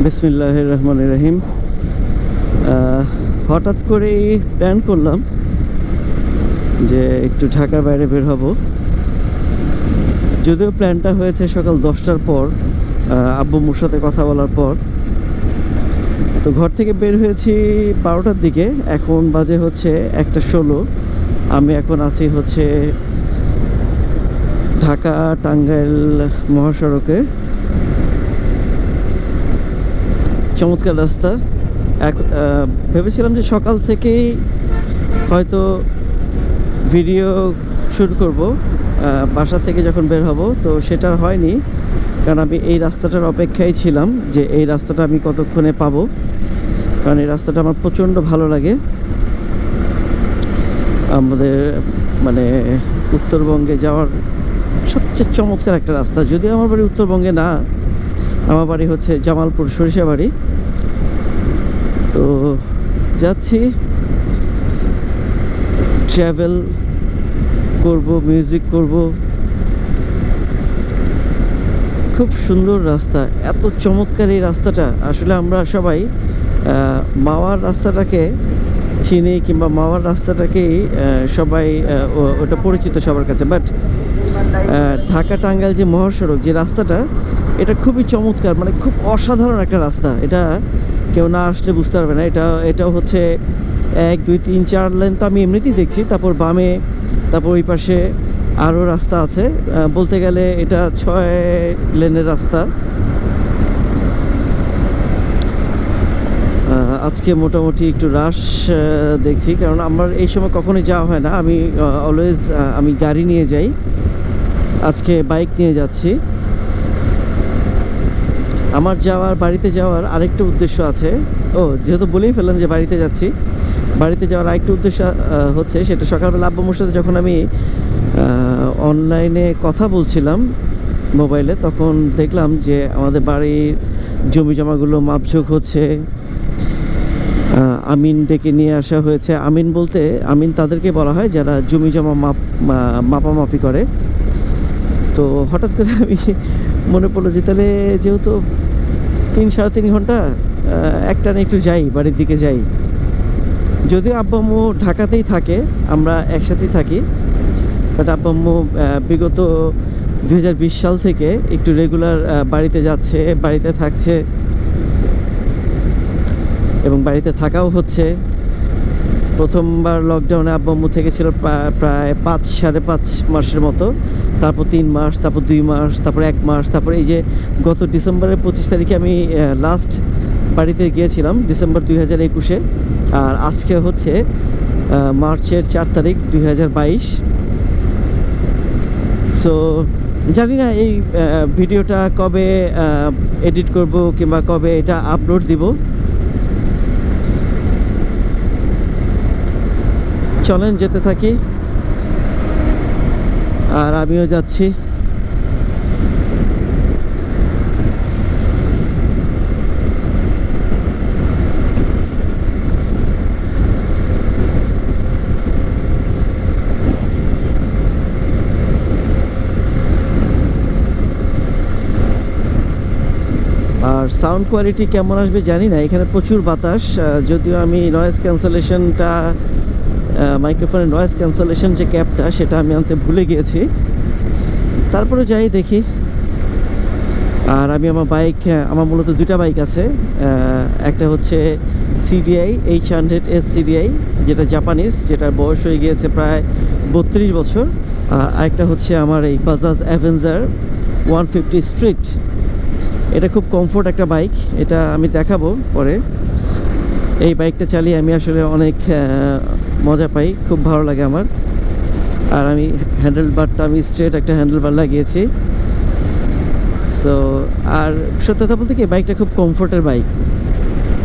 বিসমিল্লাহির রহমানির রহিম। হঠাৎ করেই প্ল্যান করলাম যে একটু ঢাকার বাইরে বের হব। যদিও প্ল্যানটা হয়েছে সকাল 10টার পর, আব্বুর সাথে কথা বলার পর। তো ঘর থেকে বের হয়েছি 12টার দিকে, এখন বাজে হচ্ছে 1:16। আমি এখন আছি হচ্ছে ঢাকা টাঙ্গাইল মহাসড়কে। চমৎকার রাস্তা। ভেবেছিলাম যে সকাল থেকেই হয়তো ভিডিও শুট করব বাসা থেকে যখন বের হব, তো সেটা হয়নি, কারণ আমি এই রাস্তাটার অপেক্ষায় ছিলাম যে এই রাস্তাটা আমি কতক্ষণে পাবো, কারণ এই রাস্তাটা আমার প্রচণ্ড ভালো লাগে। আমাদের মানে উত্তরবঙ্গে যাওয়ার সবচেয়ে চমৎকার একটা রাস্তা। যদিও আমার বাড়ি উত্তরবঙ্গে না, আমার বাড়ি হচ্ছে জামালপুর সরিষাবাড়ি। তো যাচ্ছি, ট্রাভেল করব, মিউজিক করব। খুব সুন্দর রাস্তা, এত চমৎকার এই রাস্তাটা। আসলে আমরা সবাই মাওয়ার রাস্তাটাকে চিনি, কিংবা মাওয়ার রাস্তাটাকেই সবাই ওটা পরিচিত সবার কাছে। বাট ঢাকা টাঙ্গাইল যে মহাসড়ক, যে রাস্তাটা, এটা খুবই চমৎকার, মানে খুব অসাধারণ একটা রাস্তা। এটা কেউ না আসলে বুঝতে পারবে না। এটাও হচ্ছে 1, 2, 3, 4 লেন তো আমি এমনিতেই দেখছি। তারপর বামে, তারপর ওই পাশে আরও রাস্তা আছে। বলতে গেলে এটা 6 লেনের রাস্তা। আজকে মোটামুটি একটু রাশ দেখছি, কারণ আমার এই সময় কখনোই যাওয়া হয় না। আমি অলওয়েজ আমি গাড়ি নিয়ে যাই, আজকে বাইক নিয়ে যাচ্ছি। আমার বাড়িতে যাওয়ার আরেকটা উদ্দেশ্য আছে। যেহেতু বলেই ফেললাম যে বাড়িতে যাচ্ছি, বাড়িতে যাওয়ার আরেকটা উদ্দেশ্য হচ্ছে, সেটা সকালবেলা আব্বুর সাথে যখন আমি অনলাইনে কথা বলছিলাম মোবাইলে, তখন দেখলাম যে আমাদের বাড়ির জমি জমাগুলো মাপঝোঁক হচ্ছে। আমিন ডেকে নিয়ে আসা হয়েছে। আমিন বলতে, আমিন তাদেরকে বলা হয় যারা জমি জমা মাপামাপি করে। তো হঠাৎ করে আমি মনে পড়লো যে তাহলে যেহেতু 3-3.5 ঘন্টা একটানে একটু যাই, বাড়ির দিকে যাই। যদিও আব্বু আম্মু ঢাকাতেই থাকে, আমরা একসাথেই থাকি, বাট আব্বু আম্মু বিগত 2020 সাল থেকে একটু রেগুলার বাড়িতে যাচ্ছে, বাড়িতে থাকছে, এবং বাড়িতে থাকাও হচ্ছে। প্রথমবার লকডাউনে আব্বু আম্মু থেকেছিল প্রায় 5-5.5 মাসের মতো, তারপর 3 মাস, তারপর 2 মাস, তারপর 1 মাস, তারপর এই যে গত ডিসেম্বরের 25 তারিখে আমি লাস্ট বাড়িতে গিয়েছিলাম, ডিসেম্বর 2021-এ। আর আজকে হচ্ছে মার্চের 4 তারিখ 2022। সো জানি না এই ভিডিওটা কবে এডিট করব, কিংবা কবে এটা আপলোড দিব। চলেন যেতে থাকি, আর আমিও যাচ্ছি। আর সাউন্ড কোয়ালিটি কেমন আসবে জানি না, এখানে প্রচুর বাতাস। যদিও আমি নয়েজ ক্যান্সেলেশনটা, মাইক্রোফোনের নয়েজ ক্যান্সেলেশন যে ক্যাপটা, সেটা আমি আনতে ভুলে গিয়েছি। তারপরে যাই দেখি। আর আমি আমার বাইক, আমার মূলত 2টা বাইক আছে। একটা হচ্ছে CDI H100S CDI, যেটা জাপানিজ, যেটার বয়স হয়ে গিয়েছে প্রায় 32 বছর। আর আরেকটা হচ্ছে আমার এই বাজাজ অ্যাভেঞ্জার 150 স্ট্রিট। এটা খুব কমফোর্ট একটা বাইক, এটা আমি দেখাবো পরে। এই বাইকটা চালিয়ে আমি আসলে অনেক মজা পাই, খুব ভালো লাগে আমার। আর আমি হ্যান্ডেলবারটা আমি স্ট্রেট একটা হ্যান্ডেলবার লাগিয়েছি। সো আর সত্যি কথা বলতে কি, বাইকটা খুব কমফোর্টের বাইক।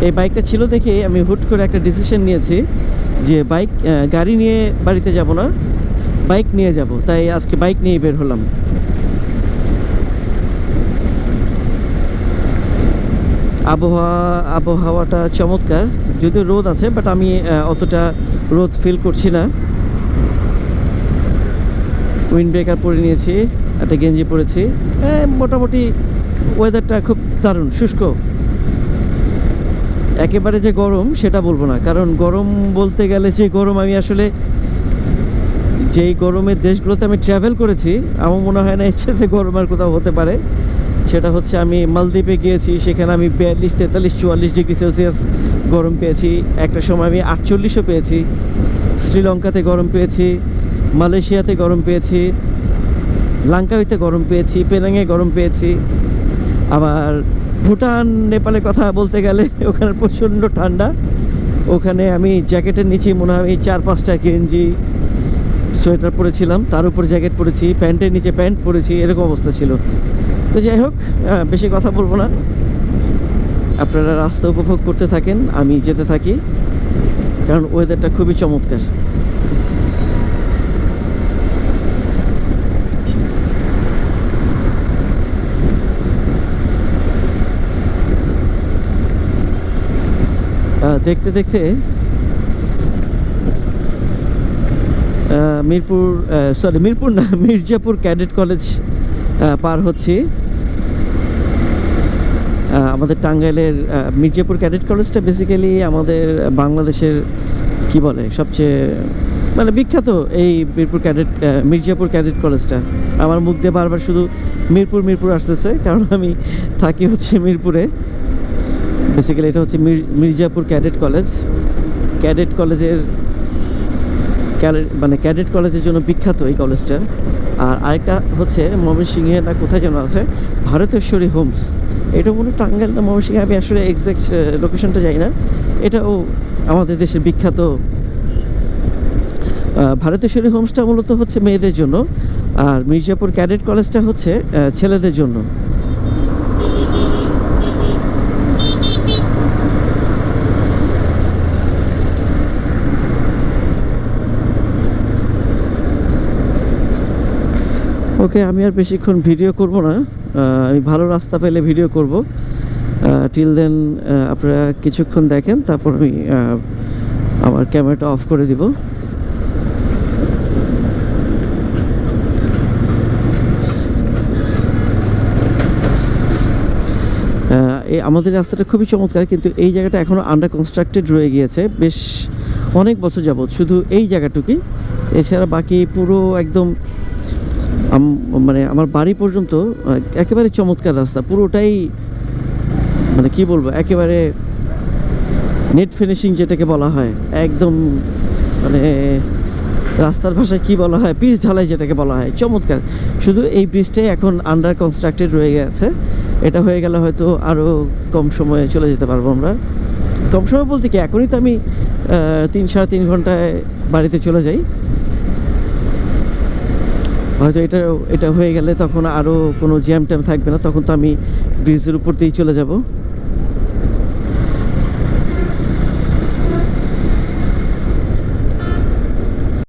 এই বাইকটা ছিল দেখে আমি হুট করে একটা ডিসিশন নিয়েছি যে গাড়ি নিয়ে বাড়িতে যাব না, বাইক নিয়ে যাব। তাই আজকে বাইক নিয়ে বের হলাম। আবহাওয়াটা চমৎকার, যদিও রোদ আছে, বাট আমি অতটা রোদ ফিল করছি না। উইন্ড ব্রেকার পরে নিয়েছি, একটা গেঞ্জি পরেছি। মোটামুটি ওয়েদারটা খুব দারুণ, শুষ্ক। একেবারে যে গরম সেটা বলবো না, কারণ গরম বলতে গেলে যে গরম আমি আসলে যেই গরমের দেশগুলোতে আমি ট্রাভেল করেছি আমার মনে হয় না এর সাথে গরম আর কোথাও হতে পারে। সেটা হচ্ছে আমি মালদ্বীপে গিয়েছি, সেখানে আমি 42, 43, 44 ডিগ্রি সেলসিয়াস গরম পেয়েছি। একটা সময় আমি 48ও পেয়েছি। শ্রীলঙ্কাতে গরম পেয়েছি, মালয়েশিয়াতে গরম পেয়েছি, লাঙ্কাউইতে গরম পেয়েছি, পেনাংয়ে গরম পেয়েছি। আবার ভুটান, নেপালের কথা বলতে গেলে ওখানে প্রচণ্ড ঠান্ডা। ওখানে আমি জ্যাকেটের নিচে মনে হয় আমি 4-5টা গেঞ্জি সোয়েটার পরেছিলাম, তার উপর জ্যাকেট পরেছি, প্যান্টের নিচে প্যান্ট পরেছি, এরকম অবস্থা ছিল। তো যাই হোক, বেশি কথা বলবো না, আপনারা রাস্তা উপভোগ করতে থাকেন, আমি যেতে থাকি, কারণ ওয়েদারটা খুবই চমৎকার। দেখতে দেখতে মিরপুর না, মির্জাপুর ক্যাডেট কলেজ পার হচ্ছি। আমাদের টাঙ্গাইলের মির্জাপুর ক্যাডেট কলেজটা বেসিক্যালি আমাদের বাংলাদেশের কি বলে সবচেয়ে মানে বিখ্যাত এই মির্জাপুর ক্যাডেট কলেজটা। আমার মুখ দিয়ে বারবার শুধু মিরপুর আসতেছে, কারণ আমি থাকি হচ্ছে মিরপুরে। বেসিক্যালি এটা হচ্ছে মির্জাপুর ক্যাডেট কলেজ। ক্যাডেট কলেজের জন্য বিখ্যাত এই কলেজটা। আর আরেকটা হচ্ছে ময়মনসিংহে না কোথায় যেন আছে, ভারতেশ্বরী হোমস। এটা মনে টাঙ্গাইল না ময়মনসিংহে, আমি আসলে এক্স্যাক্ট লোকেশনটা যাই না। এটাও আমাদের দেশের বিখ্যাত। ভারতেশ্বরী হোমসটা মূলত হচ্ছে মেয়েদের জন্য, আর মির্জাপুর ক্যাডেট কলেজটা হচ্ছে ছেলেদের জন্য। ওকে, আমি আর বেশিক্ষণ ভিডিও করব না, আমি ভালো রাস্তা পেলে ভিডিও করব। টিল দেন আপনারা কিছুক্ষণ দেখেন, তারপর আমি আমার ক্যামেরাটা অফ করে দিব। আমাদের রাস্তাটা খুবই চমৎকার, কিন্তু এই জায়গাটা এখনও আন্ডার কনস্ট্রাক্টেড রয়ে গিয়েছে বেশ অনেক বছর যাবৎ, শুধু এই জায়গাটুকুই। এছাড়া বাকি পুরো একদম মানে আমার বাড়ি পর্যন্ত একেবারে চমৎকার রাস্তা, পুরোটাই মানে কি বলবো, একেবারে নেট ফিনিশিং যেটাকে বলা হয়, একদম মানে রাস্তার ভাষায় কি বলা হয়, পিচ ঢালাই যেটাকে বলা হয়, চমৎকার। শুধু এই ব্রিজটাই এখন আন্ডার কনস্ট্রাক্টেড রয়ে গেছে। এটা হয়ে গেলে হয়তো আরও কম সময়ে চলে যেতে পারবো আমরা। কম সময় বলতে কি, এখনই তো আমি 3-3.5 ঘন্টায় বাড়িতে চলে যাই। হয়তো এটা হয়ে গেলে তখন আরও কোনো জ্যাম ট্যাম থাকবে না, তখন তো আমি ব্রিজের উপর দিয়েই চলে যাব।